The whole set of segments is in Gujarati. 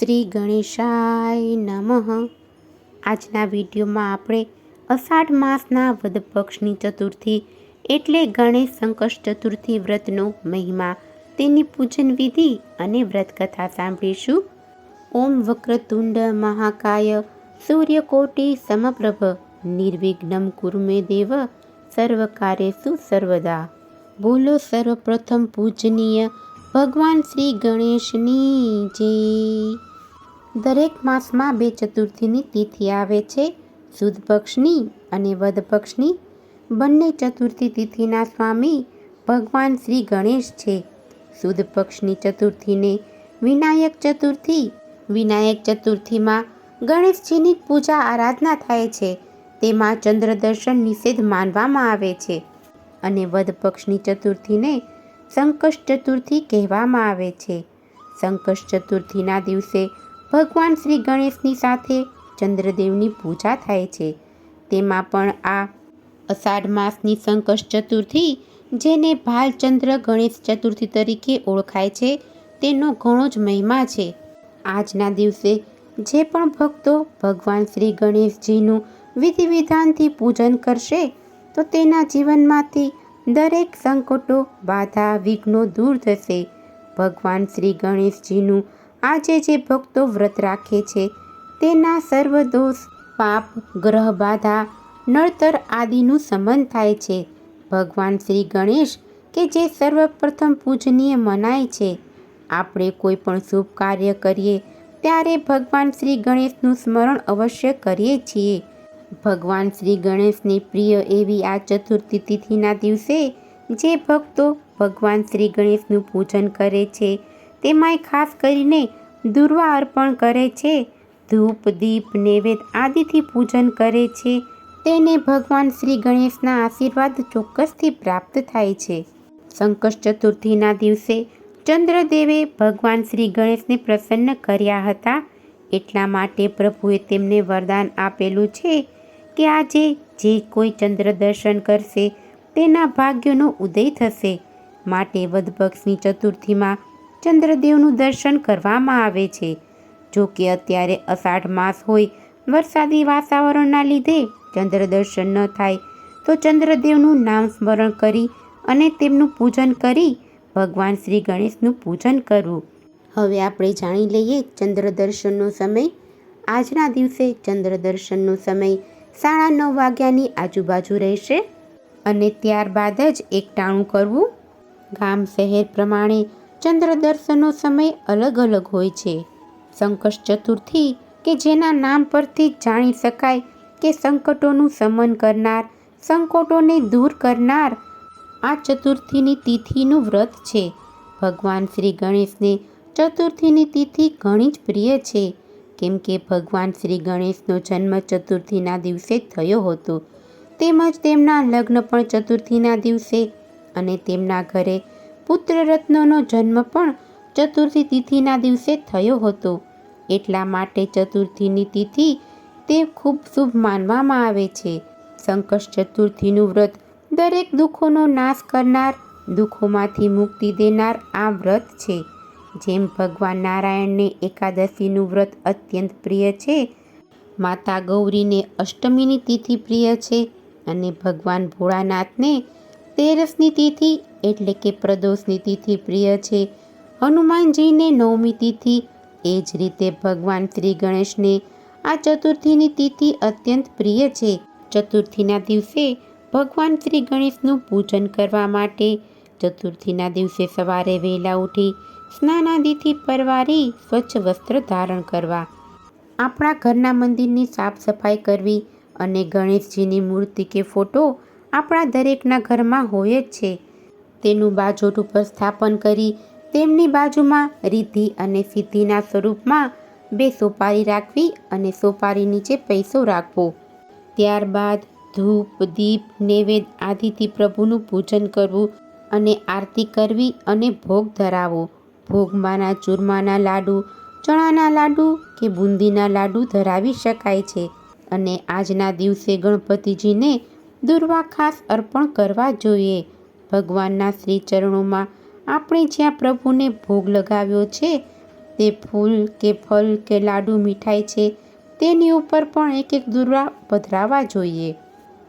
શ્રી ગણેશાય નમઃ. આજના વિડીયોમાં આપણે અષાઢ માસના વદ પક્ષની ચતુર્થી એટલે ગણેશ સંકષ્ટ ચતુર્થી વ્રતનો મહિમા, તેની પૂજન વિધિ અને વ્રતકથા સાંભળીશું. ઓમ વક્રતુંડ મહાકાય સૂર્યકોટિ સમપ્રભ નિર્વિઘ્નમ કુરુ મે દેવ સર્વકાર્યેષુ સર્વદા. બોલો સર્વપ્રથમ પૂજનીય ભગવાન શ્રી ગણેશની જય. દરેક માસમાં બે ચતુર્થીની તિથિ આવે છે, સુદ પક્ષની અને વદ પક્ષની. બંને ચતુર્થી તિથિના સ્વામી ભગવાન શ્રી ગણેશ છે. સુદ પક્ષની ચતુર્થીને વિનાયક ચતુર્થી. વિનાયક ચતુર્થીમાં ગણેશજીની પૂજા આરાધના થાય છે. તેમાં ચંદ્ર દર્શન નિષેધ માનવામાં આવે છે. અને વદ પક્ષની ચતુર્થીને સંકષ્ટ ચતુર્થી કહેવામાં આવે છે. સંકષ્ટ ચતુર્થીના દિવસે ભગવાન શ્રી ગણેશની સાથે ચંદ્રદેવની પૂજા થાય છે. તેમાં પણ આ અષાઢ માસની સંકષ્ટ ચતુર્થી, જેને ભાલચંદ્ર ગણેશ ચતુર્થી તરીકે ઓળખાય છે, તેનો ઘણો જ મહિમા છે. આજના દિવસે જે પણ ભક્તો ભગવાન શ્રી ગણેશજીનું વિધિ વિધાનથી પૂજન કરશે તો તેના જીવનમાંથી દરેક સંકટો, બાધા, વિઘ્નો દૂર થશે. ભગવાન શ્રી ગણેશજીનું આજે જે ભક્તો વ્રત રાખે છે તેના સર્વ દોષ, પાપ, ગ્રહ બાધા, નડતર આદિનું શમન થાય છે. ભગવાન શ્રી ગણેશ કે જે સર્વપ્રથમ પૂજનીય મનાય છે. આપણે કોઈ પણ શુભ કાર્ય કરીએ ત્યારે ભગવાન શ્રી ગણેશનું સ્મરણ અવશ્ય કરીએ છીએ. ભગવાન શ્રી ગણેશની પ્રિય એવી આ ચતુર્થી તિથિના દિવસે જે ભક્તો ભગવાન શ્રી ગણેશનું પૂજન કરે છે, તેમાંય ખાસ કરીને દુર્વા અર્પણ કરે છે, ધૂપ, દીપ, નૈવેદ્ય આદિથી પૂજન કરે છે, તેને ભગવાન શ્રી ગણેશના આશીર્વાદ ચોક્કસથી પ્રાપ્ત થાય છે. સંકષ્ટ ચતુર્થીના દિવસે ચંદ્રદેવે ભગવાન શ્રી ગણેશને પ્રસન્ન કર્યા હતા. એટલા માટે પ્રભુએ તેમને વરદાન આપેલું છે કે આજે જે કોઈ ચંદ્ર દર્શન કરશે તેના ભાગ્યનો ઉદય થશે. માટે વદ પક્ષની ચતુર્થીમાં ચંદ્રદેવનું દર્શન કરવામાં આવે છે. જો કે અત્યારે અષાઢ માસ હોય, વરસાદી વાતાવરણના લીધે ચંદ્ર દર્શન ન થાય તો ચંદ્રદેવનું નામ સ્મરણ કરી અને તેમનું પૂજન કરી ભગવાન શ્રી ગણેશનું પૂજન કરવું. હવે આપણે જાણી લઈએ ચંદ્ર દર્શનનો સમય. આજના દિવસે ચંદ્ર દર્શનનો સમય 9:30 વાગ્યાની આજુબાજુ રહેશે અને ત્યારબાદ જ એકટાણું કરવું. ગામ શહેર પ્રમાણે ચંદ્ર દર્શનનો સમય અલગ અલગ હોય છે. સંકષ્ટ ચતુર્થી કે જેના નામ પરથી જાણી શકાય કે સંકટોનું શમન કરનાર, સંકટોને દૂર કરનાર આ ચતુર્થીની તિથિનું વ્રત છે. ભગવાન શ્રી ગણેશને ચતુર્થીની તિથિ ઘણી જ પ્રિય છે, કેમ કે ભગવાન શ્રી ગણેશનો જન્મ ચતુર્થીના દિવસે થયો હતો. તેમજ તેમના લગ્ન પણ ચતુર્થીના દિવસે અને તેમના ઘરે પુત્ર રત્નનો જન્મ પણ ચતુર્થી તિથિના દિવસે થયો હતો. એટલા માટે ચતુર્થીની તિથિ તે ખૂબ શુભ માનવામાં આવે છે. સંકષ્ટ ચતુર્થીનું વ્રત દરેક દુઃખોનો નાશ કરનાર, દુઃખોમાંથી મુક્તિ દેનાર આ વ્રત છે. જેમ ભગવાન નારાયણને એકાદશીનું વ્રત અત્યંત પ્રિય છે, માતા ગૌરીને અષ્ટમીની તિથિ પ્રિય છે અને ભગવાન ભોળાનાથને તેરસની તિથિ એટલે કે પ્રદોષની તિથિ પ્રિય છે, હનુમાનજીને નવમી તિથિ. એ જ રીતે ભગવાન શ્રી ગણેશને આ ચતુર્થીની તિથિ અત્યંત પ્રિય છે. ચતુર્થીના દિવસે ભગવાન શ્રી ગણેશનું પૂજન કરવા માટે ચતુર્થીના દિવસે સવારે વહેલા ઉઠી સ્નાનાદિથી પરવારી સ્વચ્છ વસ્ત્ર ધારણ કરવા, આપણા ઘરના મંદિરની સાફ સફાઈ કરવી અને ગણેશજીની મૂર્તિ કે ફોટો આપણા દરેકના ઘરમાં હોય જ છે, તેનું બાજોટ ઉપર સ્થાપન કરી તેમની બાજુમાં રિદ્ધિ અને સિદ્ધિના સ્વરૂપમાં 2 સોપારી રાખવી અને સોપારી નીચે પૈસો રાખવો. ત્યારબાદ ધૂપ, દીપ, નૈવેદ્ય આદિથી પ્રભુનું પૂજન કરવું અને આરતી કરવી અને ભોગ ધરાવો. ભોગમાંના ચૂરમાના લાડુ, ચણાના લાડુ કે બુંદીના લાડુ ધરાવી શકાય છે. અને આજના દિવસે ગણપતિજીને દુર્વા ખાસ અર્પણ કરવા જોઈએ. ભગવાનના શ્રી ચરણોમાં આપણે જ્યાં પ્રભુને ભોગ લગાવ્યો છે તે ફૂલ કે ફળ કે લાડુ મીઠાઈ છે તેની ઉપર પણ એક એક દુર્વા પધરાવવા જોઈએ.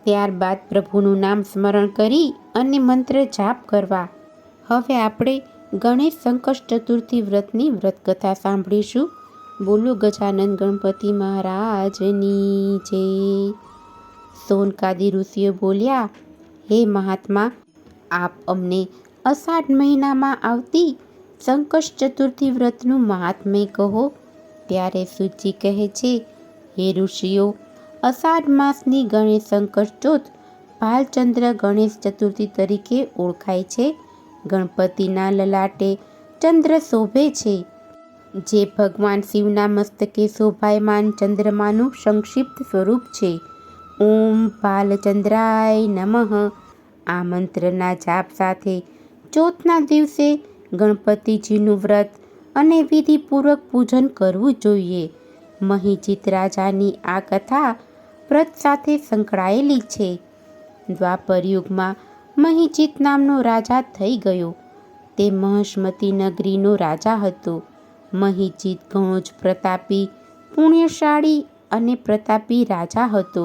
ત્યારબાદ પ્રભુનું નામ સ્મરણ કરી અને મંત્ર જાપ કરવા. હવે આપણે ગણેશ સંકષ્ટ ચતુર્થી વ્રતની વ્રતકથા સાંભળીશું. બોલો ગજાનન ગણપતિ મહારાજની જય. સોનકાદી ઋષિઓ બોલ્યા, હે મહાત્મા, આપ અમને અષાઢ મહિનામાં આવતી સંકષ્ટ ચતુર્થી વ્રતનું મહાત્મ્ય કહો. ત્યારે સૂચિ કહે છે, હે ઋષિઓ, અષાઢ માસની ગણેશ સંકષ્ટ ચોથ ભાલચંદ્ર ગણેશ ચતુર્થી તરીકે ઓળખાય છે. ગણપતિના લલાટે ચંદ્ર શોભે છે, જે ભગવાન શિવના મસ્તકે શોભાયમાન ચંદ્રમાનું સંક્ષિપ્ત સ્વરૂપ છે. ઓમ ભાલચંદ્રાય નમઃ. આ મંત્રના જાપ સાથે ચોથના દિવસે ગણપતિજીનું વ્રત અને વિધિપૂર્વક પૂજન કરવું જોઈએ. મહિજીત રાજાની આ કથા વ્રત સાથે સંકળાયેલી છે. દ્વાપર યુગમાં મહિજીત નામનો રાજા થઈ ગયો. તે મહસ્મતી નગરીનો રાજા હતો. મહિજીત ઘણો જ પ્રતાપી, પુણ્યશાળી અને પ્રતાપી રાજા હતો.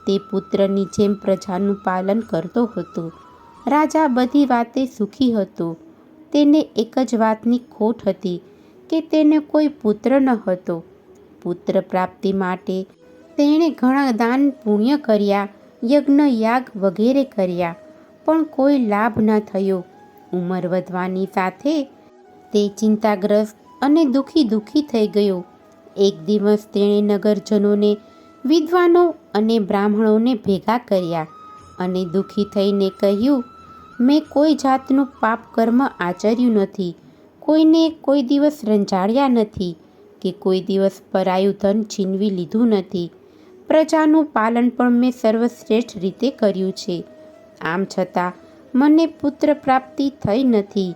તે પુત્રની જેમ પ્રજાનું પાલન કરતો હતો. રાજા બધી વાતે સુખી હતો. તેને એક જ વાતની ખોટ હતી કે તેને કોઈ પુત્ર ન હતો. પુત્ર પ્રાપ્તિ માટે તેણે ઘણા દાન પુણ્ય કર્યા, યજ્ઞ યાગ વગેરે કર્યા, પણ કોઈ લાભ ન થયો. ઉંમર વધવાની સાથે તે ચિંતાગ્રસ્ત અને દુઃખી થઈ ગયો. એક દિવસ તેણે નગરજનોને, વિદ્વાનો અને બ્રાહ્મણોને ભેગા કર્યા અને દુઃખી થઈને કહ્યું, મેં કોઈ જાતનું પાપ કર્મ આચર્યું નથી, કોઈને કોઈ દિવસ રંજાડ્યા નથી કે કોઈ દિવસ પરાયું ધન છીનવી લીધું નથી. પ્રજાનું પાલન પણ મેં સર્વશ્રેષ્ઠ રીતે કર્યું છે. આમ છતાં મને પુત્ર પ્રાપ્તિ થઈ નથી.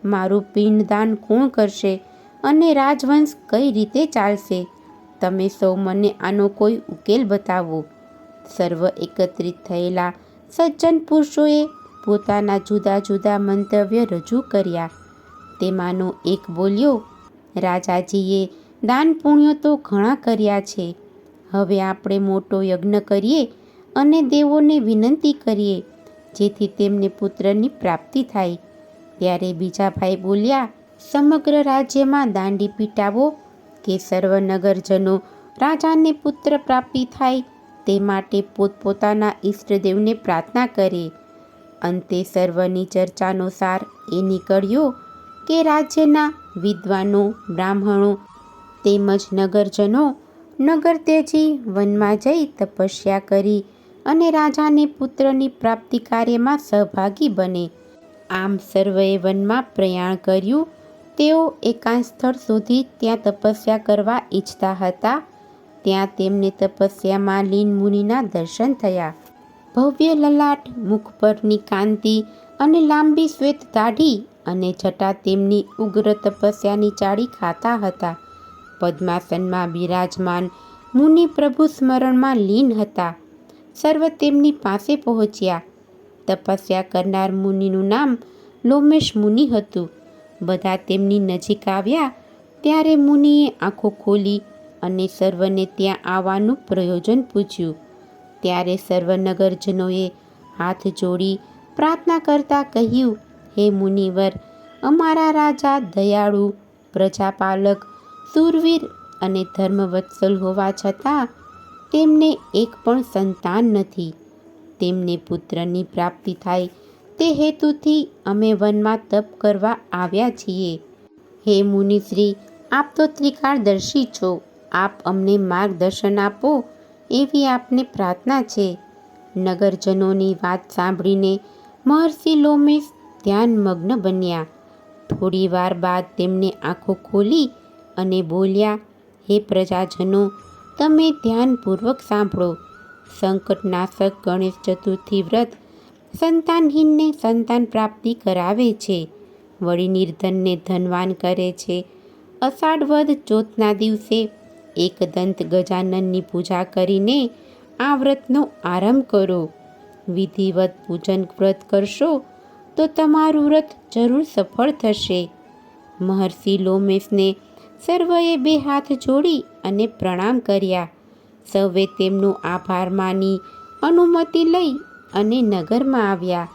મારું પિંડદાન કોણ કરશે અને રાજવંશ કઈ રીતે ચાલશે? તમે સૌ મને આનો કોઈ ઉકેલ બતાવો. સર્વ એકત્રિત થયેલા સજ્જન પુરુષોએ પોતાના જુદા જુદા મંતવ્ય રજૂ કર્યા. તેમાંનો એક બોલ્યો, રાજાજીએ દાન પુણ્યો તો ઘણા કર્યા છે. હવે આપણે મોટો યજ્ઞ કરીએ અને દેવોને વિનંતી કરીએ, જેથી તેમને પુત્રની પ્રાપ્તિ થાય. ત્યારે બીજા ભાઈ બોલ્યા, સમગ્ર રાજ્યમાં દાંડી પીટાવો કે સર્વ નગરજનો રાજાને પુત્ર પ્રાપ્તિ થાય તે માટે પોતપોતાના ઈષ્ટદેવને પ્રાર્થના કરે. અંતે સર્વની ચર્ચાનો સાર એ નીકળ્યો કે રાજ્યના વિદ્વાનો, બ્રાહ્મણો તેમજ નગરજનો નગર ત્યજી વનમાં જઈ તપસ્યા કરી અને રાજાને પુત્રની પ્રાપ્તિ કાર્યમાં સહભાગી બને. આમ સર્વેએ વનમાં પ્રયાણ કર્યું. તેઓ એકાંત સ્થળ શોધી ત્યાં તપસ્યા કરવા ઈચ્છતા હતા. ત્યાં તેમને તપસ્યામાં લીન મુનિના દર્શન થયા. ભવ્ય લલાટ, મુખ પરની કાંતિ અને લાંબી શ્વેત દાઢી અને જટા તેમની ઉગ્ર તપસ્યાની ચાડી ખાતા હતા. પદ્માસનમાં બિરાજમાન મુનિ પ્રભુ સ્મરણમાં લીન હતા. સર્વ તેમની પાસે પહોંચ્યા. તપસ્યા કરનાર મુનિનું નામ લોમેશ મુનિ હતું. બધા તેમની નજીક આવ્યા ત્યારે મુનિએ આંખો ખોલી અને સર્વને ત્યાં આવવાનું પ્રયોજન પૂછ્યું. ત્યારે સર્વ નગરજનોએ હાથ જોડી પ્રાર્થના કરતા કહ્યું, હે મુનિવર, અમારા રાજા દયાળુ, પ્રજાપાલક, શૂરવીર અને ધર્મવત્સલ હોવા છતાં તેમને એક પણ સંતાન નથી. તેમને પુત્રની પ્રાપ્તિ થાય તે હેતુથી અમે વનમાં તપ કરવા આવ્યા છીએ. હે મુનિશ્રી, આપ તો ત્રિકાળદર્શી છો. આપ અમને માર્ગદર્શન આપો એવી આપને પ્રાર્થના છે. નગરજનોની વાત સાંભળીને મહર્ષિ લોમેશ ધ્યાનમગ્ન બન્યા. થોડી વાર બાદ તેમને આંખો ખોલી અને બોલ્યા, હે પ્રજાજનો, તમે ધ્યાનપૂર્વક સાંભળો. સંકટનાશક ગણેશ ચતુર્થી વ્રત સંતાનહીનને સંતાન પ્રાપ્તિ કરાવે છે, વળી નિર્ધનને ધનવાન કરે છે. અષાઢ વદ ચોથના દિવસે એકદંત ગજાનનની પૂજા કરીને આ વ્રતનો આરંભ કરો. વિધિવત પૂજન વ્રત કરશો તો તમારું વ્રત જરૂર સફળ થશે. મહર્ષિ લોમેશને સર્વએ બે હાથ જોડી અને પ્રણામ કર્યા. સૌએ તેમનો આભાર માની અનુમતિ લઈ અને નગરમાં આવ્યા.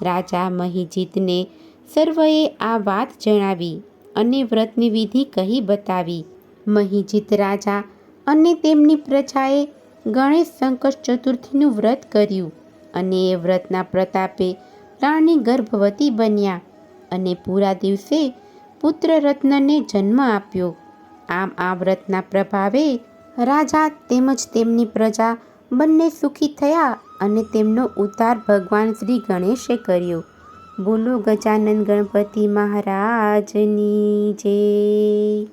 રાજા મહિજીતને સર્વએ આ વાત જણાવી અને વ્રતની વિધિ કહી બતાવી. મહિજીત રાજા અને તેમની પ્રજાએ ગણેશ સંકટ ચતુર્થીનું વ્રત કર્યું અને એ વ્રતના પ્રતાપે રાણી ગર્ભવતી બન્યા અને પૂરા દિવસે પુત્ર રત્નને જન્મ આપ્યો. આમ આ વ્રતના પ્રભાવે રાજા તેમજ તેમની પ્રજા બંને સુખી થયા અને તેમનો ઉદ્ધાર ભગવાન શ્રી ગણેશે કર્યો. બોલો ગજાનન ગણપતિ મહારાજની જય.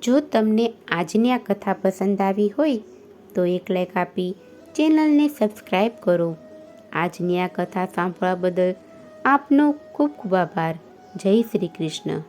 જો તમને આજની આ કથા પસંદ આવી હોય તો એક લાઈક આપી ચેનલને સબસ્ક્રાઈબ કરો. આજની આ કથા સાંભળવા બદલ આપનો ખૂબ ખૂબ આભાર. જય શ્રી કૃષ્ણ.